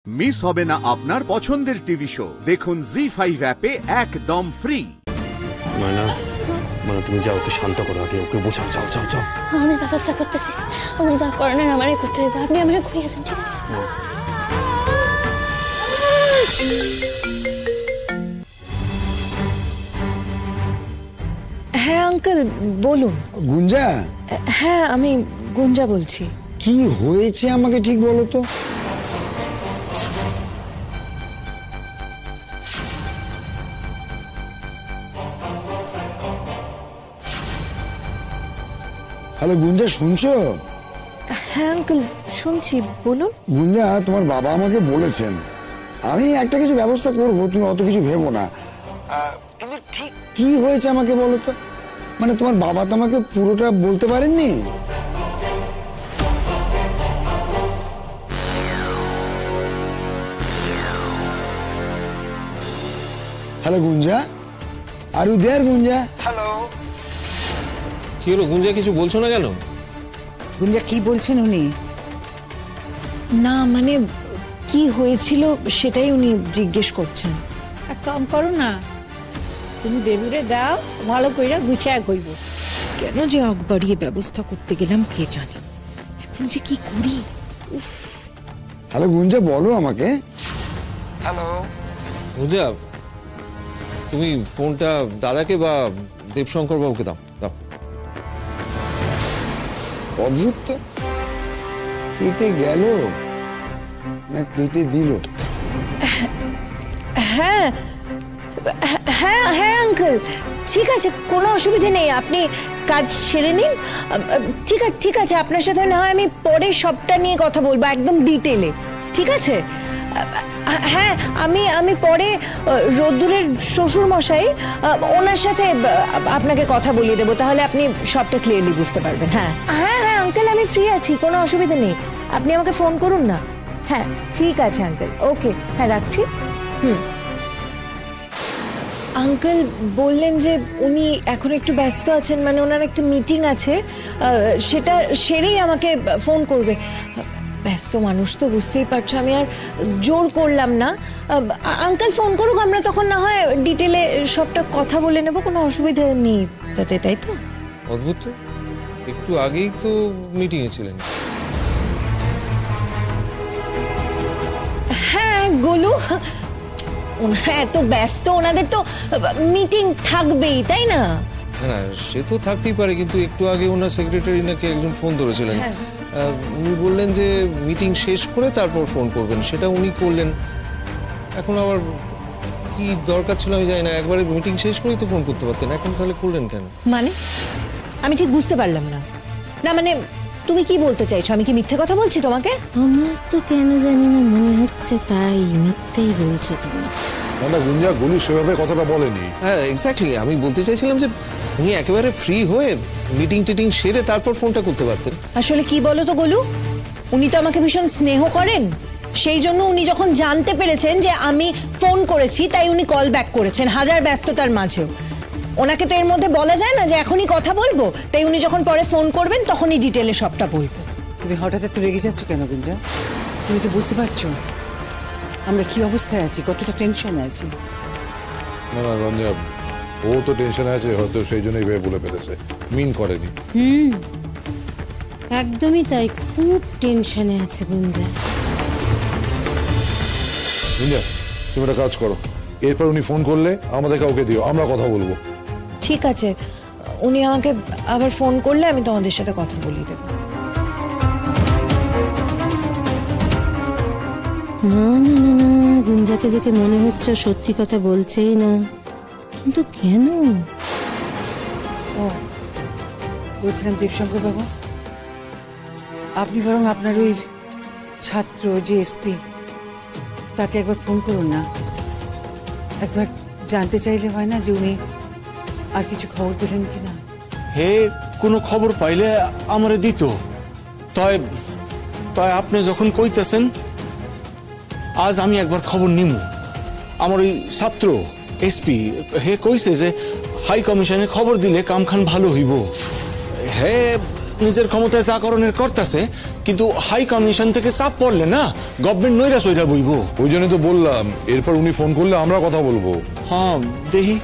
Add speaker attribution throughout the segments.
Speaker 1: Miss হবে না আপনার পছন্দের টিভি শো। দেখুন জি5 অ্যাপে একদম ফ্রি।
Speaker 2: মানা, মানে তুমি যাও, ওকে শান্ত করো, আগে ওকে বোঝাও। যাও যাও যাও।
Speaker 3: আমি ব্যবস্থা করতেছি, আমার যা করানোর আমারই করতে হবে। আপনি আমার ঘুরিয়েছেন, ঠিক আছে?
Speaker 4: হ্যাঁ আঙ্কেল বলুন।
Speaker 5: গুঞ্জা?
Speaker 4: হ্যাঁ আমি গুঞ্জা বলছি।
Speaker 5: কি হয়েছে আমাকে ঠিক বলো তো। হ্যালো গুঞ্জা, শুনছো?
Speaker 4: হ্যাঁ আঙ্কেল শুনছি, বলুন।
Speaker 5: গুঞ্জা, তোমার বাবা আমাকে বলেছেন, আমি একটা কিছু ব্যবস্থা করবো, তুমি অত কিছু ভেবো না। কিন্তু ঠিক কি হয়েছে আমাকে বলো তো। মানে তোমার বাবা তো আমাকে পুরোটা বলতে পারেননি। Hello Gunja, are you there Gunja? Hello.
Speaker 2: কি হলো গুঞ্জা, কিছু বলছো না কেন?
Speaker 6: গুঞ্জা কি বলছেন উনি?
Speaker 4: না মানে কি হয়েছিল সেটাই উনি জিজ্ঞেস করছেন।
Speaker 7: এক কাম করো না, তুমি বেবুরে দাও, ভালো কইরা গুছায় কইব।
Speaker 6: কেন যে আগ বাড়িয়ে ব্যবস্থা করতে গেলাম কে জানে, এখন যে কি করি।
Speaker 5: হ্যালো গুঞ্জা, বলো আমাকে। হ্যালো
Speaker 2: গুঞ্জা, তুমি ফোনটা দাদাকে বা দেবশঙ্কর বাবুকে দাও।
Speaker 5: অদ্ভুত তো, কেটে গেল না কেটে দিল।
Speaker 4: হ্যাঁ হ্যাঁ হ্যাঁ আঙ্কেল, ঠিক আছে, কোনো অসুবিধা নেই, আপনি কাজ সেরে নিন। ঠিক আছে, আপনার সাথে না হয় আমি পরে সবটা নিয়ে কথা বলবো একদম ডিটেলে, ঠিক আছে? হ্যাঁ আমি পরে রোদ্দুরের শ্বশুর মশাই, ওনার সাথে আপনাকে কথা বলিয়ে দেবো, তাহলে আপনি সবটা ক্লিয়ারলি বুঝতে পারবেন। হ্যাঁ হ্যাঁ হ্যাঁ আঙ্কেল, আমি ফ্রি আছি, কোনো অসুবিধা নেই, আপনি আমাকে ফোন করুন না। হ্যাঁ ঠিক আছে আঙ্কেল, ওকে, হ্যাঁ রাখছি। আঙ্কেল বললেন যে উনি এখন একটু ব্যস্ত আছেন, মানে ওনার একটা মিটিং আছে, সেটা সেরেই আমাকে ফোন করবে। ব্যস্ত মানুষ তো, বুঝতেই পারছো, আমি আর জোর করলাম না। আঙ্কেল ফোন করুক, আমরা তখন না হয় ডিটেলে সবটা কথা বলে নেব, কোনো অসুবিধা নেই তাতে, তাই তো?
Speaker 2: অদ্ভুত তো, একটু আগেই তো মিটিং এ ছিলেন।
Speaker 4: হ্যাঁ গোলু, ওনারা এত ব্যস্ত, ওনাদের তো মিটিং থাকবেই, তাই না?
Speaker 2: না সে তো থাকতেই পারে, কিন্তু একটু আগে ওনার সেক্রেটারি নাকি একজন ফোন ধরেছিলেন। উনি বললেন যে মিটিং শেষ করে তারপর ফোন করবেন, সেটা উনি করলেন। এখন আবার কি দরকার ছিল আমি জানি না, একবারে মিটিং শেষ করেই তো ফোন করতে পারতেন, এখন তাহলে করলেন কেন?
Speaker 4: মানে আমি ঠিক বুঝতে পারলাম না। না মানে তুমি কি বলতে চাইছো? আমি কি মিথ্যে কথা বলছি তোমাকে?
Speaker 8: আমার তো কেন জানি না মনে হচ্ছে তাই মিথ্যেই বলছো তুমি।
Speaker 9: না গুঞ্জা, গুলি সেভাবে কথাটা বলেনি।
Speaker 2: হ্যাঁ এক্স্যাক্টলি, আমি বলতে চাইছিলাম যে উনি একেবারে ফ্রি হয়ে মিটিং টিটিং সেরে তারপর ফোনটা করতে পারতেন।
Speaker 4: আসলে কি বলো তো গোলু, উনি তো আমাকে ভীষণ স্নেহ করেন, সেই জন্য উনি যখন জানতে পেরেছেন যে আমি ফোন করেছি, তাই উনি কল ব্যাক করেছেন হাজার ব্যস্ততার মাঝেও। ওনাকে তো এর মধ্যে বলা যায় না যে এখনই কথা বলবো, তাই উনি যখন পরে ফোন করবেন তখনই ডিটেলে সবটা বলবো।
Speaker 6: তুমি হঠাৎ এত রেগে যাচ্ছ কেন গুঞ্জা? তুমি তো বুঝতে পারছো আমরা কি অবস্থায় আছি, কতটা টেনশনে আছি।
Speaker 9: না রঞ্জা, ও তো টেনশনে আছে, হয়তো সেই জন্যই ভেবে বলে ফেলেছে, মিন করেনি।
Speaker 8: একদমই তাই, খুব টেনশনে আছে গুঞ্জা।
Speaker 9: গুঞ্জা তুমি একটা কাজ করো, এরপর উনি ফোন করলে আমাদের কাউকে দিও, আমরা কথা বলবো।
Speaker 4: ঠিক আছে, উনি আমাকে আবার ফোন করলে আমি তোমাদের সাথে কথা বলিয়ে দেবো।
Speaker 8: না না না না, গুঞ্জাকে দেখে মনে হচ্ছে সত্যি কথা বলছেই না, কিন্তু কেন?
Speaker 6: ও বলছিলাম দেবশঙ্কর বাবু, আপনি বরং আপনার ওই ছাত্র যে এসপি, তাকে একবার ফোন করুন না। একবার জানতে চাইলে হয় না যে উনি আর কিছু খবর পেলেন কিনা।
Speaker 10: হে কোনো খবর পাইলে আমারে দিত। তাই তাই আপনি যখন কইতেছেন, আজ আমি একবার খবর নিমু। আমার ওই ছাত্র এসপি হে কইছে যে হাই কমিশনে খবর দিলে কামখান ভালো হইব। হে নিজের ক্ষমতায় যা করণের করতেছে, কিন্তু হাই কমিশন থেকে চাপ পড়লে না গভর্নমেন্ট নইরা সইরা বইব।
Speaker 9: ওই জন্যই তো বললাম এরপর উনি ফোন করলে আমরা কথা বলবো।
Speaker 10: হ্যাঁ, দেখি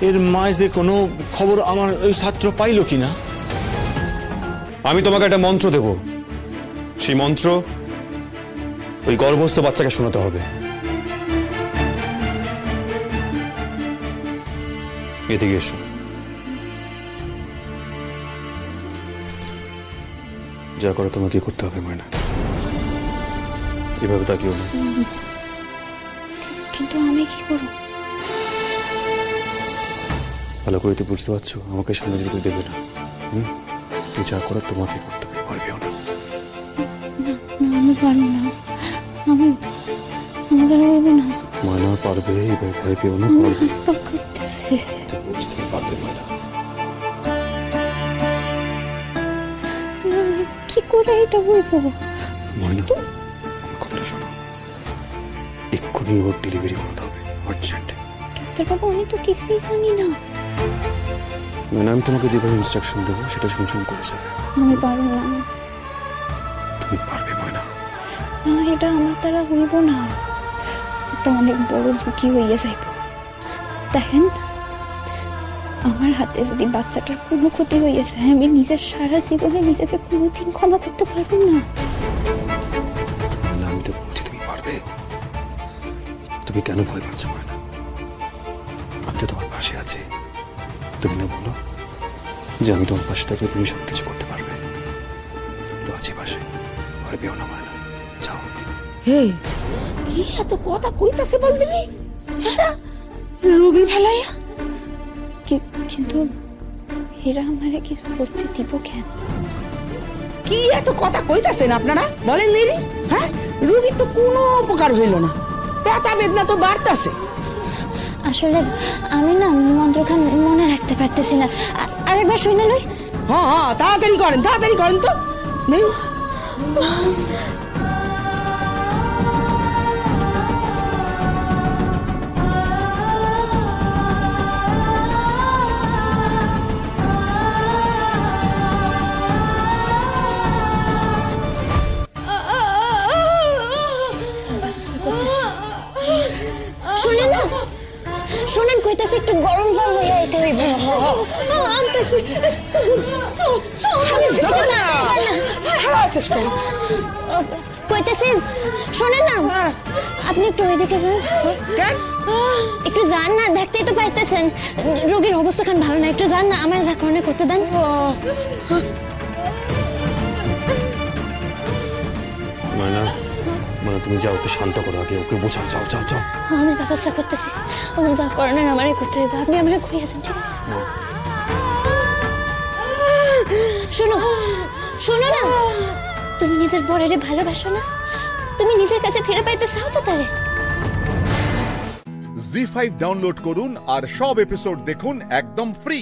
Speaker 10: এর মায় যে কোনো খবর আমার ওই ছাত্র পাইল কিনা।
Speaker 11: আমি তোমাকে একটা মন্ত্র দেব, সেই মন্ত্র ওই গর্ভস্থ বাচ্চাকে শোনাতে হবে। এদিকে এসো। যা করে তোমাকে করতে হবে ময়না, এভাবে তাকিও না।
Speaker 3: কিন্তু আমি কি করব?
Speaker 11: ভালো করে তো বুঝতে পারছো, আমাকে সামনে যেতে দেবে না। তুই যা করার তোমাকে করতে হবে, ভয় পেও না।
Speaker 3: আমি পারবো না, আমি আমাদের হইব না।
Speaker 11: ময়না পারবে, এবার ভয় পেও না, পারবে। তুমি পারবে ময়না।
Speaker 3: কি করে এটা বলবো?
Speaker 11: ময়না, আমার কথাটা শোনো, এক্ষুনি ওর ডেলিভারি করতে হবে, আর্জেন্ট।
Speaker 3: ডাক্তারবাবু, আমি তো কিছুই জানি না।
Speaker 11: ময়না, আমি তোমাকে যেভাবে ইনস্ট্রাকশন দেবো সেটা শুনে শুনে করে যাবে।
Speaker 3: আমি পারবো না।
Speaker 11: তুমি পারবে ময়না।
Speaker 3: না, এটা আমার দ্বারা হইব না। একটা অনেক বড় ঝুঁকি হইয়া যাইব। দেখেন, আমার হাতে যদি বাচ্চাটার কোনো ক্ষতি হইয়া যায়, আমি নিজের সারা জীবনে নিজেকে কোনোদিন ক্ষমা করতে পারবো না।
Speaker 11: আমি তো বলছি তুমি পারবে। তুমি কেন ভয় পাচ্ছ ময়না? আমি তো তোমার পাশে আছি। তুমি না বলো যে আমি তোমার পাশে থাকলে তুমি সবকিছু করতে পারবে। তো আছি পাশে, ভয় পেও না ময়না, যাও।
Speaker 6: হে, কি এত কথা কইতাছে বল দিবি? রোগী ফেলাইয়া।
Speaker 3: কিন্তু এরা আমারে কিছু করতে দিব কেন?
Speaker 6: কি এত কথা কইতাছেন আপনারা? বলেন দেরি। হ্যাঁ, রোগীর তো কোনো উপকার হইল না, ব্যথা বেদনা তো বাড়তাছে।
Speaker 3: আসলে আমি না মন্ত্রখান মনে রাখতে পারতেছি না। আরেকবার শুনে লই।
Speaker 6: হ্যাঁ হ্যাঁ, তাড়াতাড়ি করেন, তাড়াতাড়ি করেন তো। নেই
Speaker 3: শোনেন না, শোনেন, কইতাছে একটু গরম জল হইয়া আইতে হইব। আমতাছি। কইতাছি, শোনেন না, আপনি একটু ওইদিকে যান। একটু যান না, দেখতেই তো পাইতেছেন রোগীর অবস্থা খান ভালো না। একটু যান না, আমার যা করণের করতে দেন।
Speaker 11: ময়না, মানে তুমি যাও, ওকে শান্ত করো, আগে ওকে বোঝাও। যাও যাও যাও।
Speaker 3: আমি ব্যবস্থা করতেছি। আমার যা করণের আমারই করতে হইব। আপনি আমার কইয়াছেন, ঠিক আছে? শোনো, শোনো না, তুমি নিজের বরেরে ভালোবাসো না? তুমি নিজের কাছে ফিরে পাইতে চাও তো তারে?
Speaker 1: জি5 ডাউনলোড করুন আর সব এপিসোড দেখুন একদম ফ্রি।